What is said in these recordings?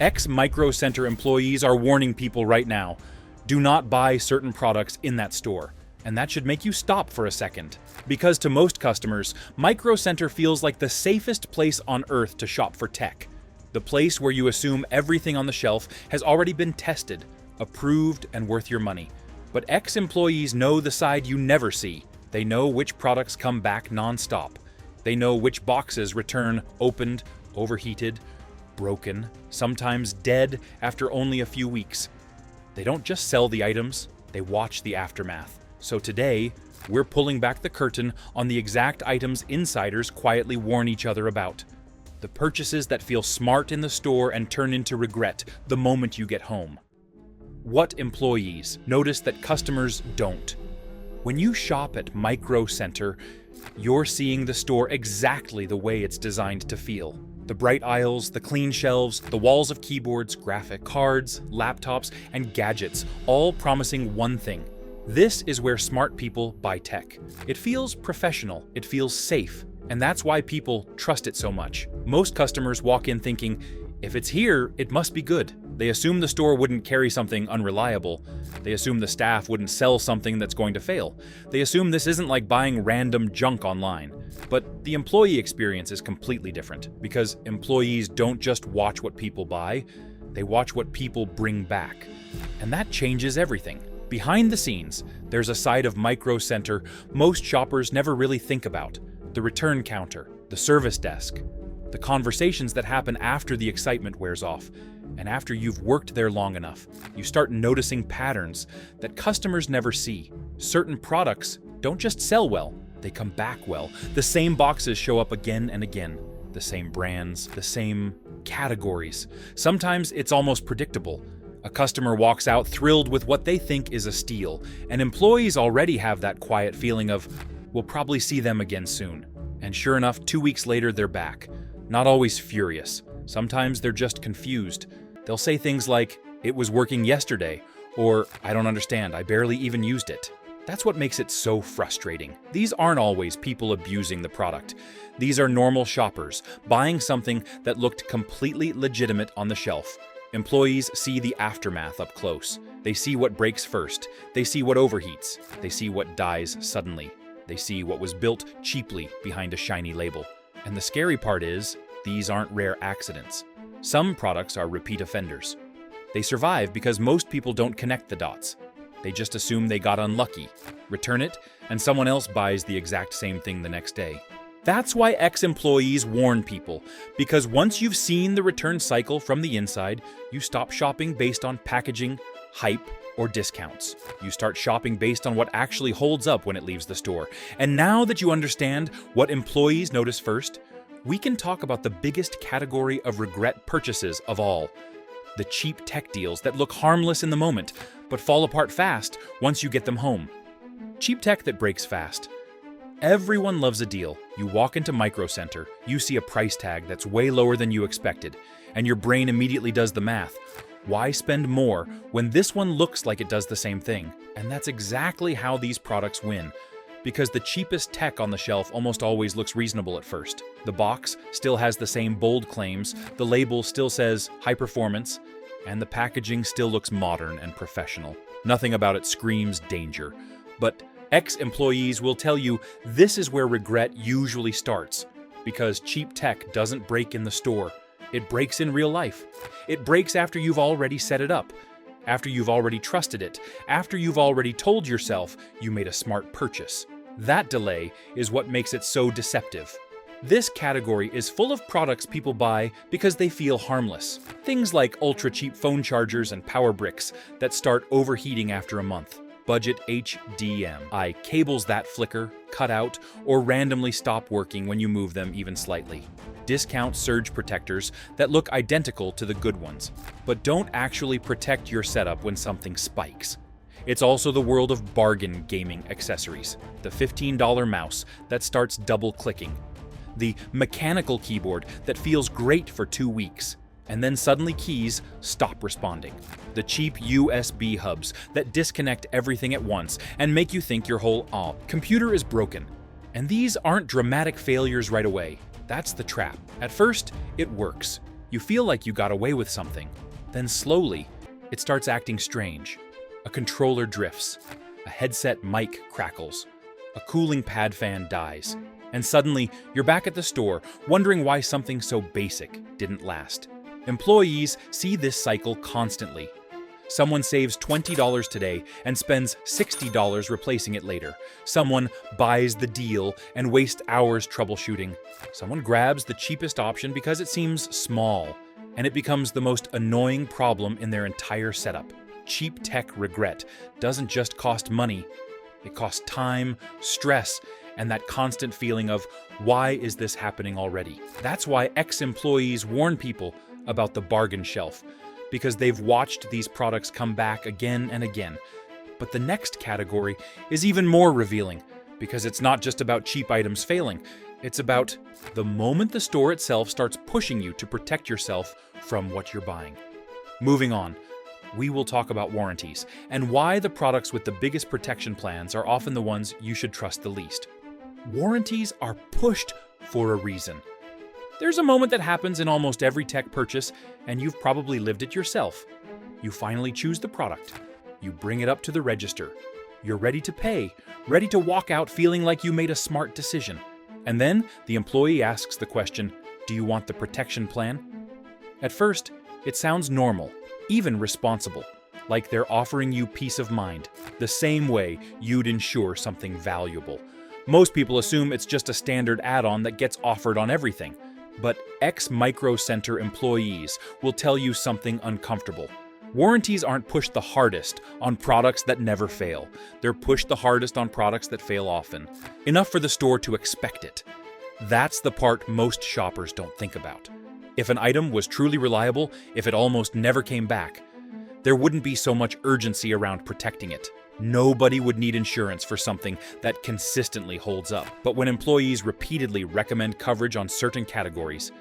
Ex-Micro Center employees are warning people right now, do not buy certain products in that store. And that should make you stop for a second. Because to most customers, Micro Center feels like the safest place on earth to shop for tech. The place where you assume everything on the shelf has already been tested, approved, and worth your money. But ex-employees know the side you never see. They know which products come back nonstop. They know which boxes return opened, overheated, broken, sometimes dead after only a few weeks. They don't just sell the items, they watch the aftermath. So today, we're pulling back the curtain on the exact items insiders quietly warn each other about. The purchases that feel smart in the store and turn into regret the moment you get home. What employees notice that customers don't? When you shop at Micro Center, you're seeing the store exactly the way it's designed to feel. The bright aisles, the clean shelves, the walls of keyboards, graphic cards, laptops, and gadgets, all promising one thing. This is where smart people buy tech. It feels professional, it feels safe, and that's why people trust it so much. Most customers walk in thinking, if it's here, it must be good. They assume the store wouldn't carry something unreliable. They assume the staff wouldn't sell something that's going to fail. They assume this isn't like buying random junk online. But the employee experience is completely different, because employees don't just watch what people buy, they watch what people bring back. And that changes everything. Behind the scenes, there's a side of Micro Center most shoppers never really think about. The return counter, the service desk, the conversations that happen after the excitement wears off. And after you've worked there long enough, you start noticing patterns that customers never see. Certain products don't just sell well, they come back well. The same boxes show up again and again. The same brands, the same categories. Sometimes it's almost predictable. A customer walks out thrilled with what they think is a steal, and employees already have that quiet feeling of, we'll probably see them again soon. And sure enough, 2 weeks later, they're back. Not always furious. Sometimes they're just confused. They'll say things like, it was working yesterday, or I don't understand, I barely even used it. That's what makes it so frustrating. These aren't always people abusing the product. These are normal shoppers, buying something that looked completely legitimate on the shelf. Employees see the aftermath up close. They see what breaks first. They see what overheats. They see what dies suddenly. They see what was built cheaply behind a shiny label. And the scary part is, these aren't rare accidents. Some products are repeat offenders. They survive because most people don't connect the dots. They just assume they got unlucky, return it, and someone else buys the exact same thing the next day. That's why ex-employees warn people, because once you've seen the return cycle from the inside, you stop shopping based on packaging, hype, or discounts. You start shopping based on what actually holds up when it leaves the store. And now that you understand what employees notice first, we can talk about the biggest category of regret purchases of all. The cheap tech deals that look harmless in the moment, but fall apart fast once you get them home. Cheap tech that breaks fast. Everyone loves a deal. You walk into Micro Center, you see a price tag that's way lower than you expected, and your brain immediately does the math. Why spend more when this one looks like it does the same thing? And that's exactly how these products win. Because the cheapest tech on the shelf almost always looks reasonable at first. The box still has the same bold claims, the label still says high performance, and the packaging still looks modern and professional. Nothing about it screams danger. But ex-employees will tell you this is where regret usually starts, because cheap tech doesn't break in the store. It breaks in real life. It breaks after you've already set it up, after you've already trusted it, after you've already told yourself you made a smart purchase. That delay is what makes it so deceptive. This category is full of products people buy because they feel harmless. Things like ultra-cheap phone chargers and power bricks that start overheating after a month. Budget HDMI cables that flicker, cut out, or randomly stop working when you move them even slightly. Discount surge protectors that look identical to the good ones, but don't actually protect your setup when something spikes. It's also the world of bargain gaming accessories. The $15 mouse that starts double-clicking. The mechanical keyboard that feels great for 2 weeks, and then suddenly keys stop responding. The cheap USB hubs that disconnect everything at once and make you think your whole computer is broken. And these aren't dramatic failures right away. That's the trap. At first, it works. You feel like you got away with something. Then slowly, it starts acting strange. A controller drifts. A headset mic crackles. A cooling pad fan dies. And suddenly, you're back at the store, wondering why something so basic didn't last. Employees see this cycle constantly. Someone saves $20 today and spends $60 replacing it later. Someone buys the deal and wastes hours troubleshooting. Someone grabs the cheapest option because it seems small, and it becomes the most annoying problem in their entire setup. Cheap tech regret doesn't just cost money, it costs time, stress, and that constant feeling of, why is this happening already? That's why ex-employees warn people about the bargain shelf, because they've watched these products come back again and again. But the next category is even more revealing, because it's not just about cheap items failing, it's about the moment the store itself starts pushing you to protect yourself from what you're buying. Moving on, we will talk about warranties, and why the products with the biggest protection plans are often the ones you should trust the least. Warranties are pushed for a reason. There's a moment that happens in almost every tech purchase, and you've probably lived it yourself. You finally choose the product. You bring it up to the register. You're ready to pay, ready to walk out feeling like you made a smart decision. And then the employee asks the question, do you want the protection plan? At first, it sounds normal, even responsible, like they're offering you peace of mind, the same way you'd insure something valuable. Most people assume it's just a standard add-on that gets offered on everything. But ex-Micro Center employees will tell you something uncomfortable. Warranties aren't pushed the hardest on products that never fail. They're pushed the hardest on products that fail often. Enough for the store to expect it. That's the part most shoppers don't think about. If an item was truly reliable, if it almost never came back, there wouldn't be so much urgency around protecting it. Nobody would need insurance for something that consistently holds up. But when employees repeatedly recommend coverage on certain categories,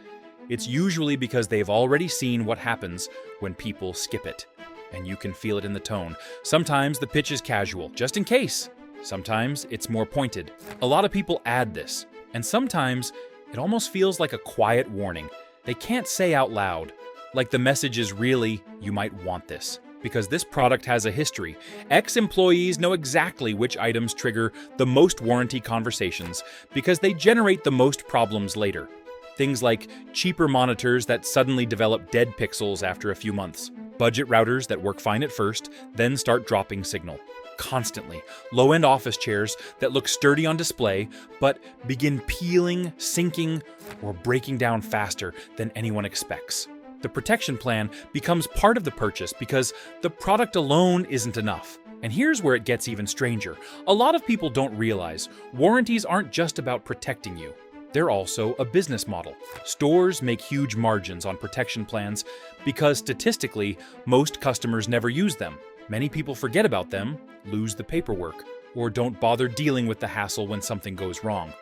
it's usually because they've already seen what happens when people skip it. And you can feel it in the tone. Sometimes the pitch is casual, just in case. Sometimes it's more pointed. A lot of people add this, and sometimes it almost feels like a quiet warning. They can't say out loud, like the message is really, you might want this. Because this product has a history. Ex-employees know exactly which items trigger the most warranty conversations because they generate the most problems later. Things like cheaper monitors that suddenly develop dead pixels after a few months. Budget routers that work fine at first, then start dropping signal. Constantly. Low-end office chairs that look sturdy on display, but begin peeling, sinking, or breaking down faster than anyone expects. The protection plan becomes part of the purchase because the product alone isn't enough. And here's where it gets even stranger. A lot of people don't realize warranties aren't just about protecting you. They're also a business model. Stores make huge margins on protection plans because statistically, most customers never use them. Many people forget about them, lose the paperwork, or don't bother dealing with the hassle when something goes wrong.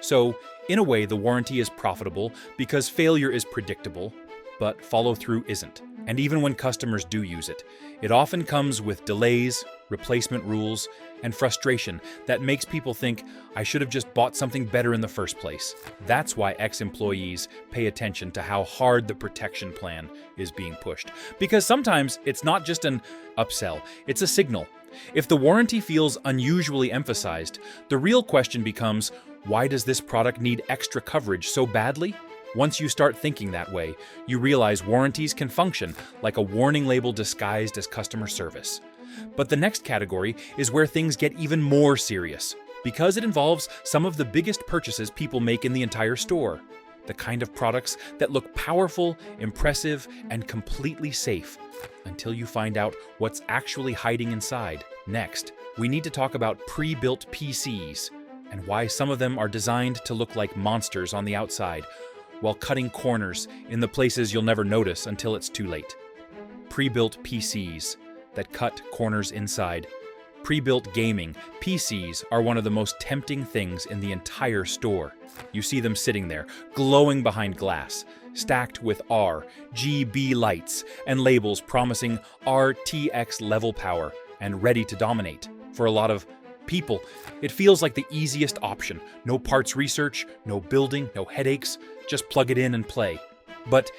So, in a way, the warranty is profitable because failure is predictable, but follow-through isn't. And even when customers do use it, it often comes with delays, replacement rules, and frustration that makes people think, I should have just bought something better in the first place. That's why ex-employees pay attention to how hard the protection plan is being pushed. Because sometimes it's not just an upsell, it's a signal. If the warranty feels unusually emphasized, the real question becomes, why does this product need extra coverage so badly? Once you start thinking that way, you realize warranties can function like a warning label disguised as customer service. But the next category is where things get even more serious, because it involves some of the biggest purchases people make in the entire store. The kind of products that look powerful, impressive, and completely safe, until you find out what's actually hiding inside. Next, we need to talk about pre-built PCs, and why some of them are designed to look like monsters on the outside, while cutting corners in the places you'll never notice until it's too late. Pre-built PCs that cut corners inside. Pre-built gaming PCs are one of the most tempting things in the entire store. You see them sitting there, glowing behind glass, stacked with RGB lights and labels promising RTX level power and ready to dominate. For a lot of people, it feels like the easiest option. No parts research, no building, no headaches, just plug it in and play. But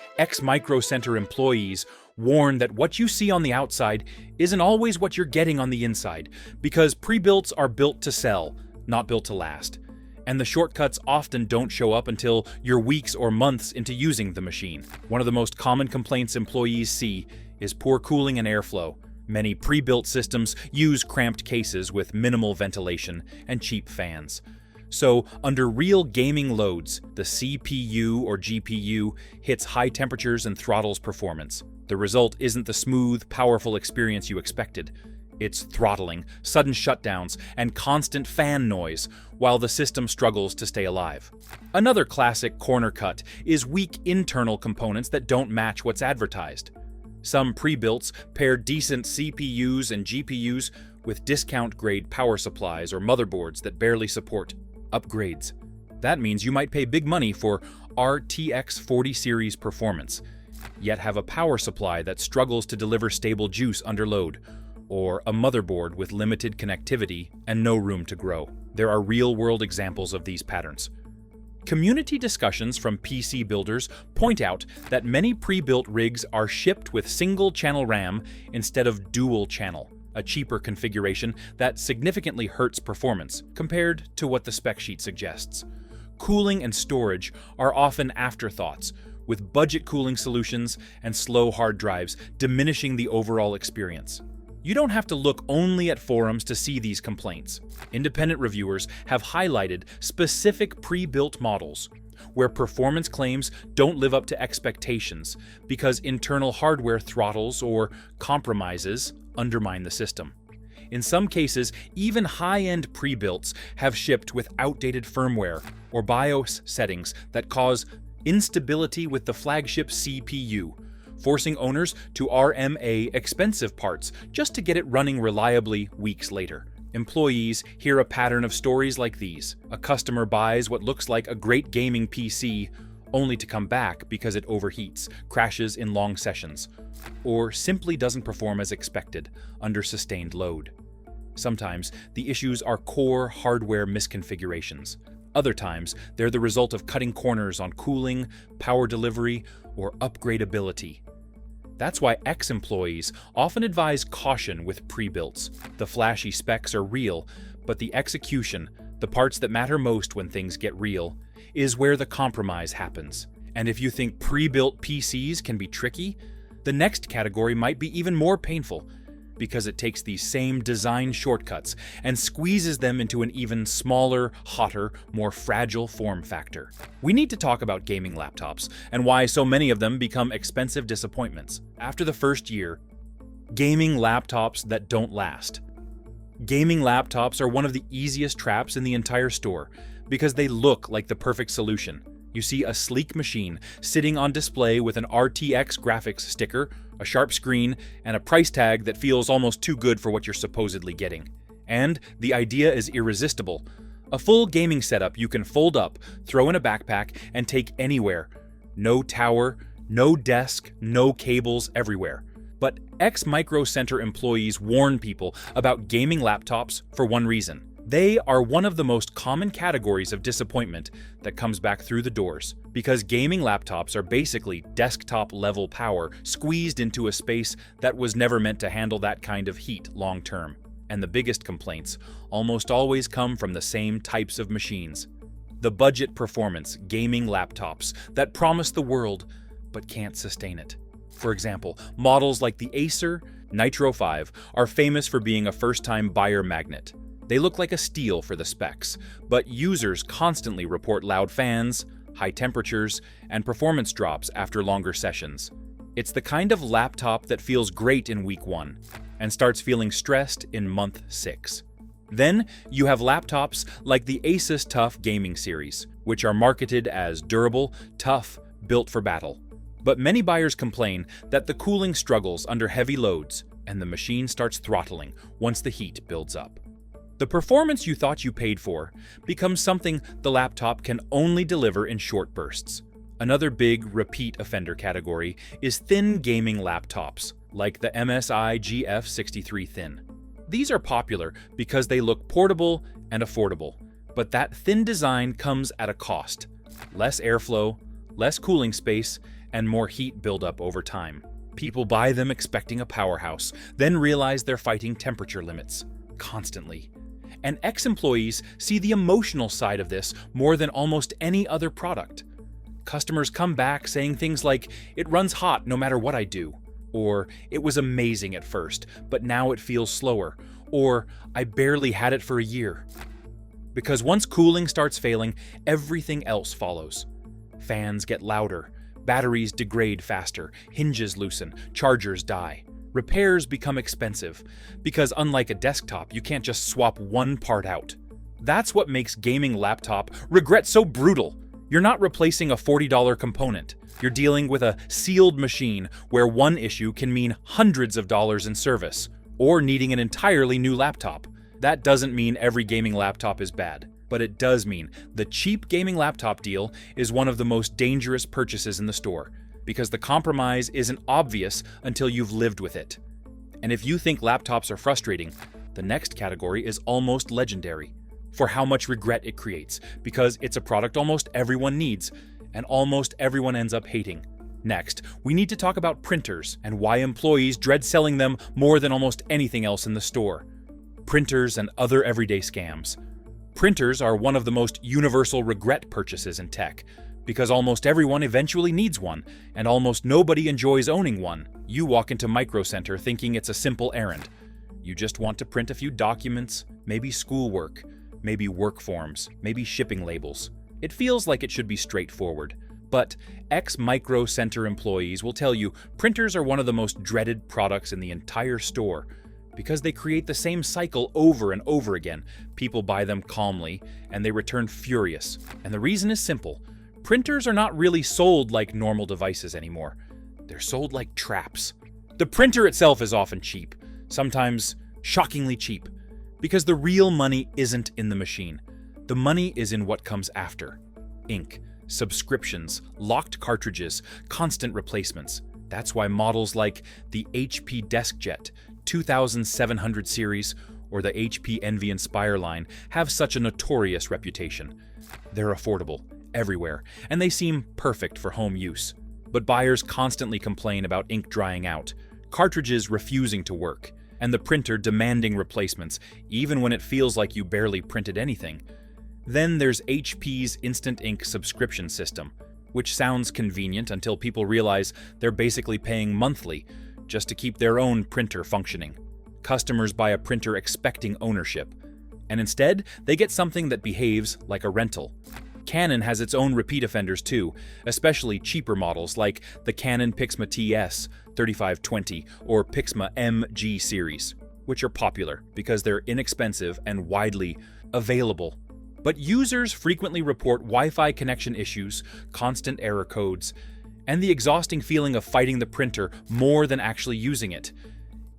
Micro Center employees warn that what you see on the outside isn't always what you're getting on the inside, because pre-builts are built to sell, not built to last. And the shortcuts often don't show up until you're weeks or months into using the machine. One of the most common complaints employees see is poor cooling and airflow. Many pre-built systems use cramped cases with minimal ventilation and cheap fans. So, under real gaming loads, the CPU or GPU hits high temperatures and throttles performance. The result isn't the smooth, powerful experience you expected. It's throttling, sudden shutdowns, and constant fan noise, while the system struggles to stay alive. Another classic corner cut is weak internal components that don't match what's advertised. Some pre-builts pair decent CPUs and GPUs with discount-grade power supplies or motherboards that barely support upgrades. That means you might pay big money for RTX 40 series performance, yet have a power supply that struggles to deliver stable juice under load, or a motherboard with limited connectivity and no room to grow. There are real-world examples of these patterns. Community discussions from PC builders point out that many pre-built rigs are shipped with single-channel RAM instead of dual-channel, a cheaper configuration that significantly hurts performance compared to what the spec sheet suggests. Cooling and storage are often afterthoughts, with budget cooling solutions and slow hard drives diminishing the overall experience. You don't have to look only at forums to see these complaints. Independent reviewers have highlighted specific pre-built models where performance claims don't live up to expectations because internal hardware throttles or compromises undermine the system. In some cases, even high-end pre-builts have shipped with outdated firmware or BIOS settings that cause instability with the flagship CPU, forcing owners to RMA expensive parts just to get it running reliably weeks later. Employees hear a pattern of stories like these. A customer buys what looks like a great gaming PC, only to come back because it overheats, crashes in long sessions, or simply doesn't perform as expected under sustained load. Sometimes the issues are core hardware misconfigurations. Other times, they're the result of cutting corners on cooling, power delivery, or upgradability. That's why ex-employees often advise caution with pre-builts. The flashy specs are real, but the execution, the parts that matter most when things get real, is where the compromise happens. And if you think pre-built PCs can be tricky, the next category might be even more painful, because it takes these same design shortcuts and squeezes them into an even smaller, hotter, more fragile form factor. We need to talk about gaming laptops and why so many of them become expensive disappointments. After the first year, gaming laptops that don't last. Gaming laptops are one of the easiest traps in the entire store because they look like the perfect solution. You see a sleek machine sitting on display with an RTX graphics sticker, a sharp screen, and a price tag that feels almost too good for what you're supposedly getting. And the idea is irresistible. A full gaming setup you can fold up, throw in a backpack, and take anywhere. No tower, no desk, no cables everywhere. But Micro Center employees warn people about gaming laptops for one reason. They are one of the most common categories of disappointment that comes back through the doors, because gaming laptops are basically desktop-level power squeezed into a space that was never meant to handle that kind of heat long-term. And the biggest complaints almost always come from the same types of machines. The budget performance gaming laptops that promise the world but can't sustain it. For example, models like the Acer Nitro 5 are famous for being a first-time buyer magnet. They look like a steal for the specs, but users constantly report loud fans, high temperatures, and performance drops after longer sessions. It's the kind of laptop that feels great in week 1 and starts feeling stressed in month 6. Then you have laptops like the Asus TUF Gaming Series, which are marketed as durable, tough, built for battle. But many buyers complain that the cooling struggles under heavy loads and the machine starts throttling once the heat builds up. The performance you thought you paid for becomes something the laptop can only deliver in short bursts. Another big repeat offender category is thin gaming laptops, like the MSI GF63 Thin. These are popular because they look portable and affordable, but that thin design comes at a cost. Less airflow, less cooling space, and more heat build up over time. People buy them expecting a powerhouse, then realize they're fighting temperature limits constantly. And ex-employees see the emotional side of this more than almost any other product. Customers come back saying things like, "It runs hot no matter what I do," or "It was amazing at first, but now it feels slower," or "I barely had it for a year." Because once cooling starts failing, everything else follows. Fans get louder, batteries degrade faster, hinges loosen, chargers die. Repairs become expensive, because unlike a desktop, you can't just swap one part out. That's what makes gaming laptop regret so brutal. You're not replacing a $40 component. You're dealing with a sealed machine where one issue can mean hundreds of dollars in service, or needing an entirely new laptop. That doesn't mean every gaming laptop is bad, but it does mean the cheap gaming laptop deal is one of the most dangerous purchases in the store, because the compromise isn't obvious until you've lived with it. And if you think laptops are frustrating, the next category is almost legendary for how much regret it creates, because it's a product almost everyone needs, and almost everyone ends up hating. Next, we need to talk about printers and why employees dread selling them more than almost anything else in the store. Printers and other everyday scams. Printers are one of the most universal regret purchases in tech, because almost everyone eventually needs one, and almost nobody enjoys owning one. You walk into Micro Center thinking it's a simple errand. You just want to print a few documents, maybe schoolwork, maybe work forms, maybe shipping labels. It feels like it should be straightforward. But ex-Micro Center employees will tell you printers are one of the most dreaded products in the entire store, because they create the same cycle over and over again. People buy them calmly, and they return furious. And the reason is simple. Printers are not really sold like normal devices anymore. They're sold like traps. The printer itself is often cheap, sometimes shockingly cheap, because the real money isn't in the machine. The money is in what comes after. Ink, subscriptions, locked cartridges, constant replacements. That's why models like the HP DeskJet 2700 series or the HP Envy Inspire line have such a notorious reputation. They're affordable, everywhere, and they seem perfect for home use. But buyers constantly complain about ink drying out, cartridges refusing to work, and the printer demanding replacements, even when it feels like you barely printed anything. Then there's HP's Instant Ink subscription system, which sounds convenient until people realize they're basically paying monthly just to keep their own printer functioning. Customers buy a printer expecting ownership, and instead they get something that behaves like a rental. Canon has its own repeat offenders too, especially cheaper models like the Canon Pixma TS 3520 or Pixma MG series, which are popular because they're inexpensive and widely available. But users frequently report Wi-Fi connection issues, constant error codes, and the exhausting feeling of fighting the printer more than actually using it.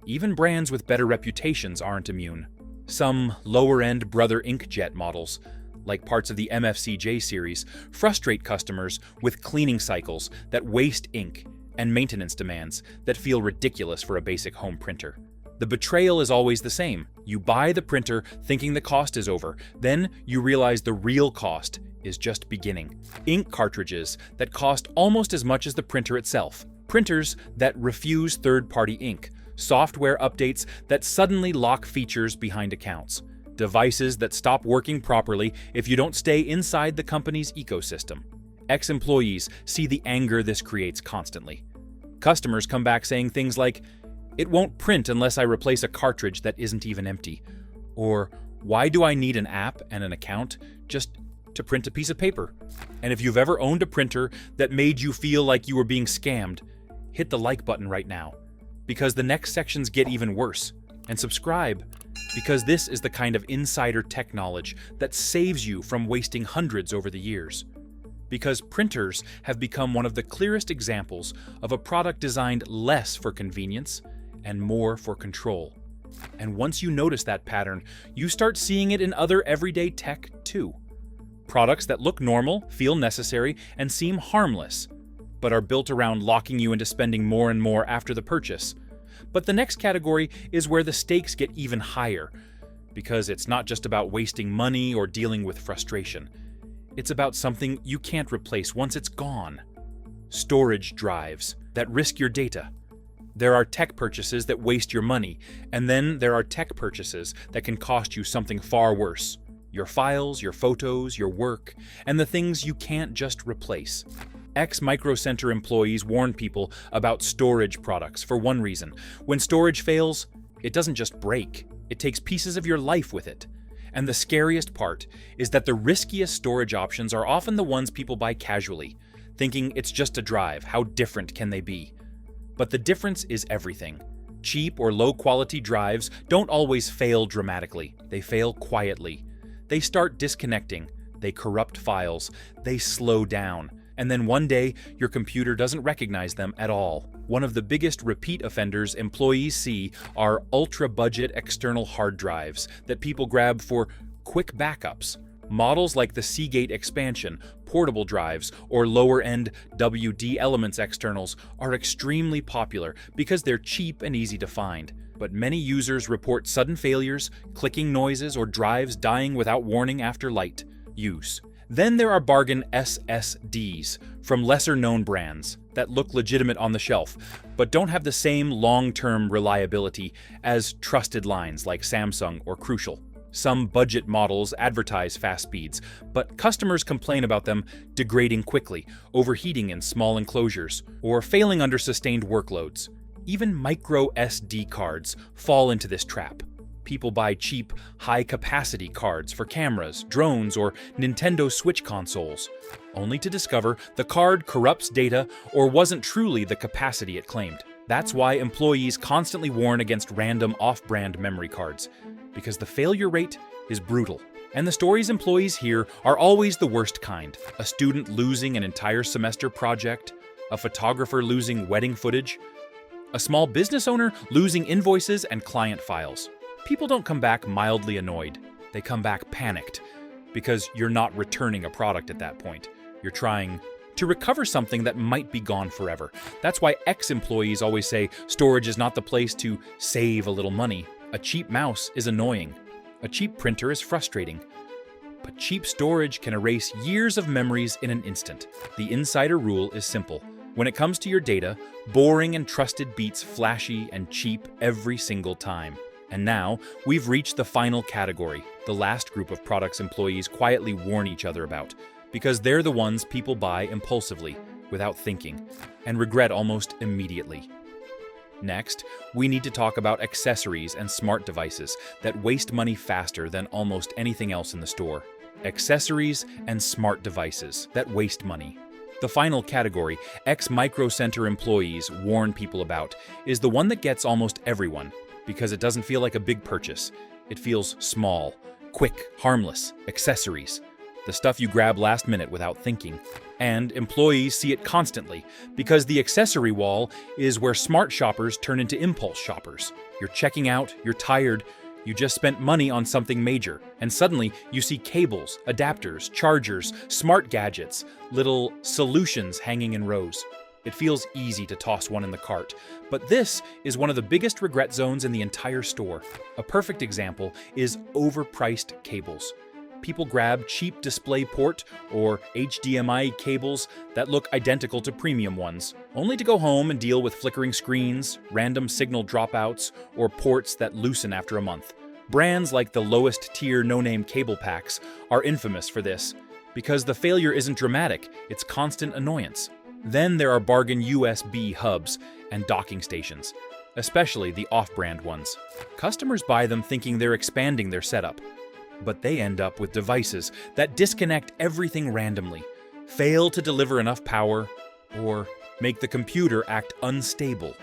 Even brands with better reputations aren't immune. Some lower-end Brother Inkjet models, like parts of the MFCJ series, frustrate customers with cleaning cycles that waste ink and maintenance demands that feel ridiculous for a basic home printer. The betrayal is always the same. You buy the printer thinking the cost is over, then you realize the real cost is just beginning. Ink cartridges that cost almost as much as the printer itself. Printers that refuse third-party ink. Software updates that suddenly lock features behind accounts. Devices that stop working properly if you don't stay inside the company's ecosystem. Ex-employees see the anger this creates constantly. Customers come back saying things like, "It won't print unless I replace a cartridge that isn't even empty," or "Why do I need an app and an account just to print a piece of paper?" And if you've ever owned a printer that made you feel like you were being scammed, hit the like button right now, because the next sections get even worse. And subscribe, because this is the kind of insider tech knowledge that saves you from wasting hundreds over the years. Because printers have become one of the clearest examples of a product designed less for convenience and more for control. And once you notice that pattern, you start seeing it in other everyday tech too. Products that look normal, feel necessary, and seem harmless, but are built around locking you into spending more and more after the purchase. But the next category is where the stakes get even higher, because it's not just about wasting money or dealing with frustration. It's about something you can't replace once it's gone. storage drives that risk your data. There are tech purchases that waste your money, and then there are tech purchases that can cost you something far worse. Your files, your photos, your work, and the things you can't just replace. Ex-Micro Center employees warn people about storage products for one reason. When storage fails, it doesn't just break, it takes pieces of your life with it. And the scariest part is that the riskiest storage options are often the ones people buy casually, thinking it's just a drive, how different can they be? But the difference is everything. Cheap or low-quality drives don't always fail dramatically, they fail quietly. They start disconnecting, they corrupt files, they slow down, and then one day your computer doesn't recognize them at all. One of the biggest repeat offenders employees see are ultra-budget external hard drives that people grab for quick backups. Models like the Seagate Expansion, portable drives, or lower-end WD Elements externals are extremely popular because they're cheap and easy to find. But many users report sudden failures, clicking noises, or drives dying without warning after light use. Then there are bargain SSDs from lesser-known brands that look legitimate on the shelf, but don't have the same long-term reliability as trusted lines like Samsung or Crucial. Some budget models advertise fast speeds, but customers complain about them degrading quickly, overheating in small enclosures, or failing under sustained workloads. Even micro SD cards fall into this trap. People buy cheap, high-capacity cards for cameras, drones, or Nintendo Switch consoles, only to discover the card corrupts data or wasn't truly the capacity it claimed. That's why employees constantly warn against random off-brand memory cards, because the failure rate is brutal. And the stories employees hear are always the worst kind. A student losing an entire semester project, a photographer losing wedding footage, a small business owner losing invoices and client files. People don't come back mildly annoyed. They come back panicked, because you're not returning a product at that point. You're trying to recover something that might be gone forever. That's why ex-employees always say storage is not the place to save a little money. A cheap mouse is annoying. A cheap printer is frustrating. But cheap storage can erase years of memories in an instant. The insider rule is simple. When it comes to your data, boring and trusted beats flashy and cheap every single time. And now, we've reached the final category, the last group of products employees quietly warn each other about, because they're the ones people buy impulsively, without thinking, and regret almost immediately. Next, we need to talk about accessories and smart devices that waste money faster than almost anything else in the store. Accessories and smart devices that waste money. The final category, ex-Micro Center employees warn people about, is the one that gets almost everyone, because it doesn't feel like a big purchase. It feels small, quick, harmless, accessories. The stuff you grab last minute without thinking. And employees see it constantly, because the accessory wall is where smart shoppers turn into impulse shoppers. You're checking out, you're tired, you just spent money on something major, and suddenly you see cables, adapters, chargers, smart gadgets, little solutions hanging in rows. It feels easy to toss one in the cart, but this is one of the biggest regret zones in the entire store. A perfect example is overpriced cables. People grab cheap DisplayPort or HDMI cables that look identical to premium ones, only to go home and deal with flickering screens, random signal dropouts, or ports that loosen after a month. Brands like the lowest-tier no-name cable packs are infamous for this, because the failure isn't dramatic, it's constant annoyance. Then there are bargain USB hubs and docking stations, especially the off-brand ones. Customers buy them thinking they're expanding their setup, but they end up with devices that disconnect everything randomly, fail to deliver enough power, or make the computer act unstable.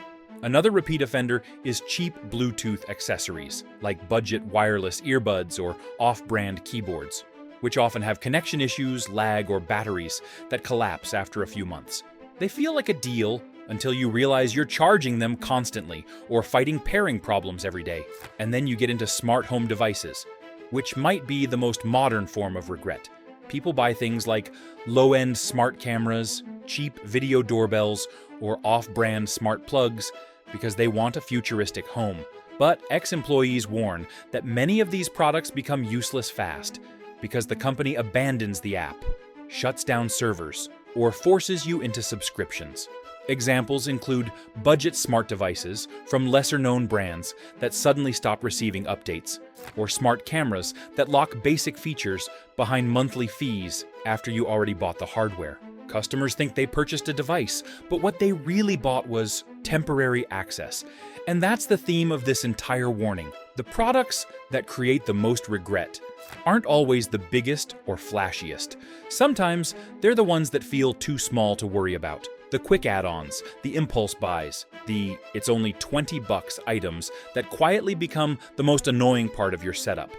Another repeat offender is cheap Bluetooth accessories, like budget wireless earbuds or off-brand keyboards, which often have connection issues, lag, or batteries that collapse after a few months. They feel like a deal until you realize you're charging them constantly or fighting pairing problems every day. And then you get into smart home devices, which might be the most modern form of regret. People buy things like low-end smart cameras, cheap video doorbells, or off-brand smart plugs because they want a futuristic home. But ex-employees warn that many of these products become useless fast because the company abandons the app, shuts down servers, or forces you into subscriptions. Examples include budget smart devices from lesser-known brands that suddenly stop receiving updates, or smart cameras that lock basic features behind monthly fees after you already bought the hardware. Customers think they purchased a device, but what they really bought was temporary access. And that's the theme of this entire warning. The products that create the most regret aren't always the biggest or flashiest. Sometimes they're the ones that feel too small to worry about. The quick add-ons, the impulse buys, the "it's only $20" items that quietly become the most annoying part of your setup.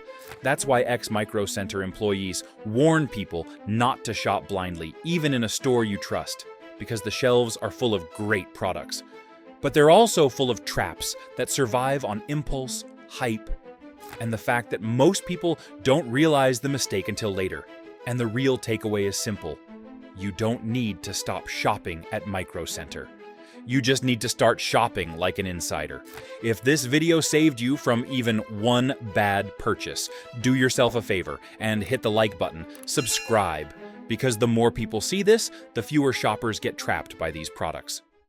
That's why Micro Center employees warn people not to shop blindly, even in a store you trust, because the shelves are full of great products. But they're also full of traps that survive on impulse, hype, and the fact that most people don't realize the mistake until later. And the real takeaway is simple. You don't need to stop shopping at Micro Center. You just need to start shopping like an insider. If this video saved you from even one bad purchase, do yourself a favor and hit the like button, subscribe, because the more people see this, the fewer shoppers get trapped by these products.